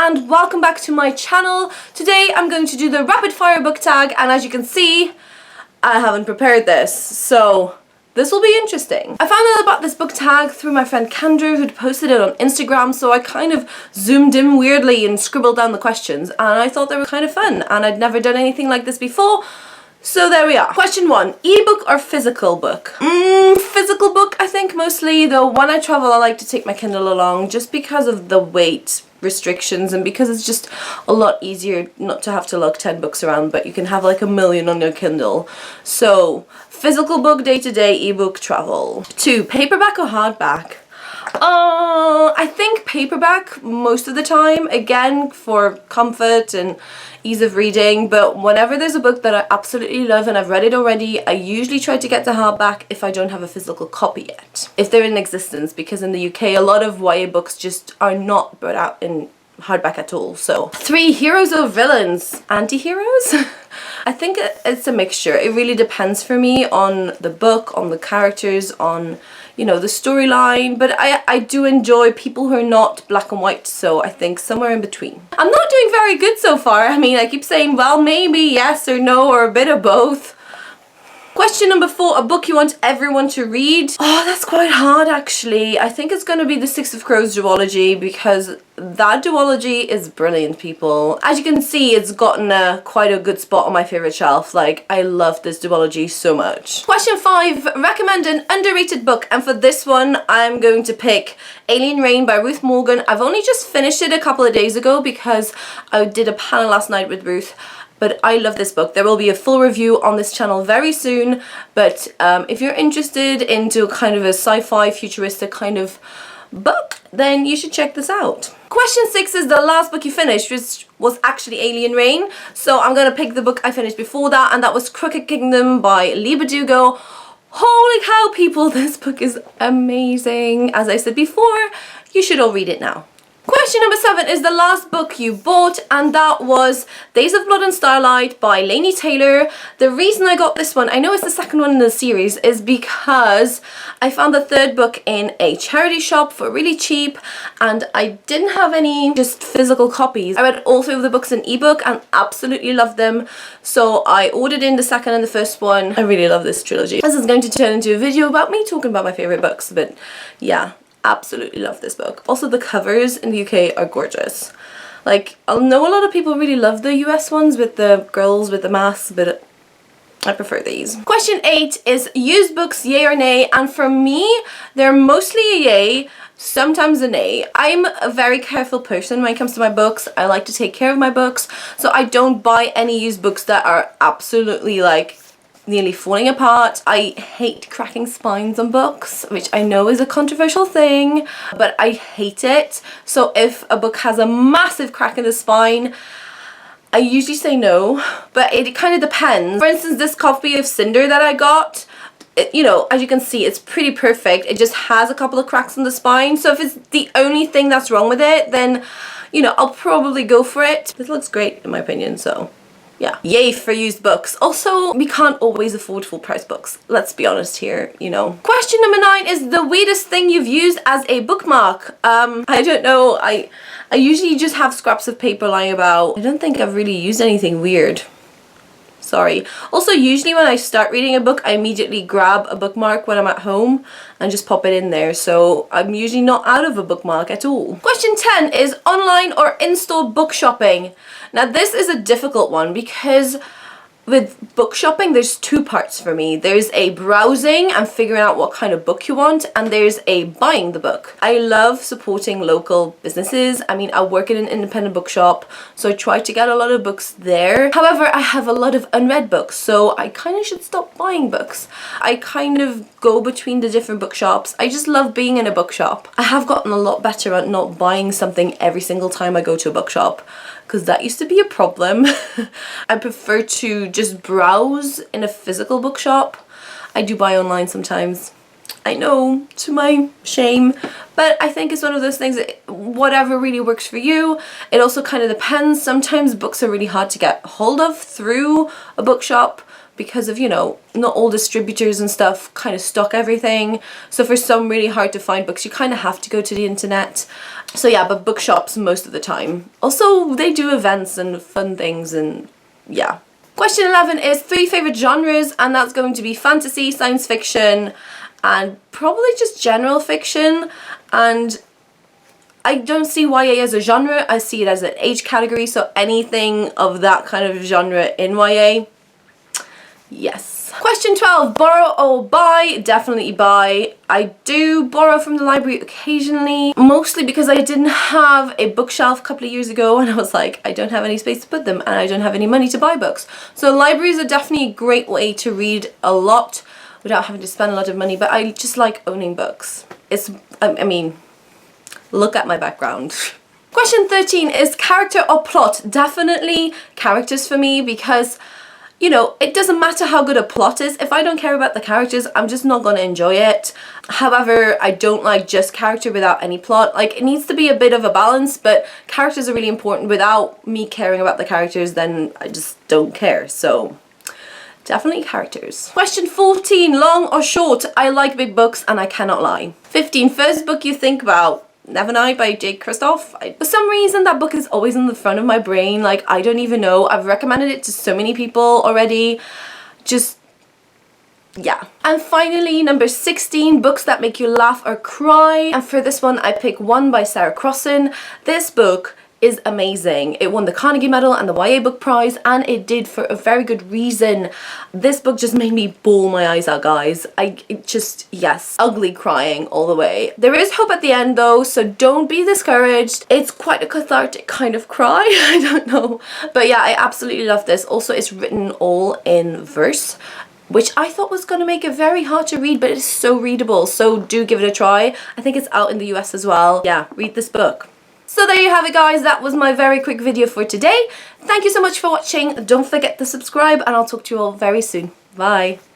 and welcome back to my channel. Today I'm going to do the rapid fire book tag, and as you can see, I haven't prepared this, so this will be interesting. I found out about this book tag through my friend Kendra, who'd posted it on Instagram, so I kind of zoomed in weirdly and scribbled down the questions, and I thought they were kind of fun, and I'd never done anything like this before. So there we are. Question 1, ebook or physical book? Physical book, I think, mostly, though when I travel I like to take my Kindle along just because of the weight restrictions and because it's just a lot easier not to have to lug 10 books around, but you can have like a million on your Kindle. So physical book day to day, ebook travel. 2, paperback or hardback? I think paperback most of the time, again for comfort and ease of reading, but whenever there's a book that I absolutely love and I've read it already, I usually try to get the hardback if I don't have a physical copy yet, if they're in existence, because in the UK a lot of YA books just are not brought out in hardback at all. So 3, heroes or villains? Anti-heroes? I think it's a mixture. It really depends for me on the book, on the characters, on, you know, the storyline, but I do enjoy people who are not black and white, so I think somewhere in between. I'm not doing very good so far. I mean, I keep saying, well, maybe yes or no or a bit of both. Question number 4, a book you want everyone to read? Oh, that's quite hard actually. I think it's going to be The Six of Crows duology, because that duology is brilliant, people. As you can see, it's gotten quite a good spot on my favourite shelf. Like, I love this duology so much. Question 5, recommend an underrated book, and for this one I'm going to pick Alien Rain by Ruth Morgan. I've only just finished it a couple of days ago because I did a panel last night with Ruth. But I love this book. There will be a full review on this channel very soon, but if you're interested into kind of a sci-fi futuristic kind of book, then you should check this out. Question 6 is the last book you finished, which was actually Alien Rain. So I'm going to pick the book I finished before that, and that was Crooked Kingdom by Leigh Bardugo. Holy cow, people, this book is amazing. As I said before, you should all read it now. Question number 7 is the last book you bought, and that was Days of Blood and Starlight by Laini Taylor. The reason I got this one, I know it's the second one in the series, is because I found the third book in a charity shop for really cheap, and I didn't have any just physical copies. I read all 3 of the books in ebook and absolutely loved them, so I ordered in the second and the first one. I really love this trilogy. This is going to turn into a video about me talking about my favourite books, but yeah. Absolutely love this book. Also, the covers in the UK are gorgeous. Like, I know a lot of people really love the US ones with the girls with the masks, but I prefer these. Question 8 is used books, yay or nay? And for me, they're mostly a yay, sometimes a nay. I'm a very careful person when it comes to my books. I like to take care of my books, so I don't buy any used books that are absolutely like nearly falling apart. I hate cracking spines on books, which I know is a controversial thing, but I hate it. So if a book has a massive crack in the spine, I usually say no, but it kind of depends. For instance, this copy of Cinder that I got, you know, as you can see, it's pretty perfect. It just has a couple of cracks in the spine, so if it's the only thing that's wrong with it, then, you know, I'll probably go for it. This looks great in my opinion, so yeah. Yay for used books. Also, we can't always afford full price books. Let's be honest here, you know. Question number 9 is the weirdest thing you've used as a bookmark. I don't know. I usually just have scraps of paper lying about. I don't think I've really used anything weird. Sorry. Also, usually when I start reading a book, I immediately grab a bookmark when I'm at home and just pop it in there. So I'm usually not out of a bookmark at all. Question 10 is online or in-store book shopping. Now this is a difficult one because with book shopping, there's 2 parts for me. There's a browsing and figuring out what kind of book you want, and there's a buying the book. I love supporting local businesses. I mean, I work in an independent bookshop, so I try to get a lot of books there. However, I have a lot of unread books, so I kind of should stop buying books. I kind of go between the different bookshops. I just love being in a bookshop. I have gotten a lot better at not buying something every single time I go to a bookshop, because that used to be a problem. I prefer to just browse in a physical bookshop. I do buy online sometimes. I know, to my shame, but I think it's one of those things that whatever really works for you. It also kind of depends. Sometimes books are really hard to get hold of through a bookshop, because of, you know, not all distributors and stuff kind of stock everything. So for some really hard to find books, you kind of have to go to the internet. So yeah, but bookshops most of the time. Also, they do events and fun things, and yeah. Question 11 is 3 favorite genres, and that's going to be fantasy, science fiction, and probably just general fiction. And I don't see YA as a genre, I see it as an age category, so anything of that kind of genre in YA. Yes. Question 12, borrow or buy? Definitely buy. I do borrow from the library occasionally, mostly because I didn't have a bookshelf a couple of years ago and I was like, I don't have any space to put them and I don't have any money to buy books. So libraries are definitely a great way to read a lot without having to spend a lot of money, but I just like owning books. I mean, look at my background. Question 13 is character or plot? Definitely characters for me, because you know, it doesn't matter how good a plot is. If I don't care about the characters, I'm just not going to enjoy it. However, I don't like just character without any plot. Like, it needs to be a bit of a balance, but characters are really important. Without me caring about the characters, then I just don't care. So definitely characters. Question 14, long or short? I like big books and I cannot lie. 15, first book you think about? Nevernight by Jake Kristoff. For some reason that book is always in the front of my brain, like I don't even know. I've recommended it to so many people already. Just, yeah. And finally, number 16, books that make you laugh or cry. And for this one, I pick One by Sarah Crossan. This book is amazing. It won the Carnegie Medal and the YA Book Prize, and it did for a very good reason. This book just made me bawl my eyes out, guys. Yes, ugly crying all the way. There is hope at the end though, so don't be discouraged. It's quite a cathartic kind of cry, I don't know. But yeah, I absolutely love this. Also, it's written all in verse, which I thought was going to make it very hard to read, but it's so readable, so do give it a try. I think it's out in the US as well. Yeah, read this book. So there you have it, guys. That was my very quick video for today. Thank you so much for watching. Don't forget to subscribe and I'll talk to you all very soon. Bye.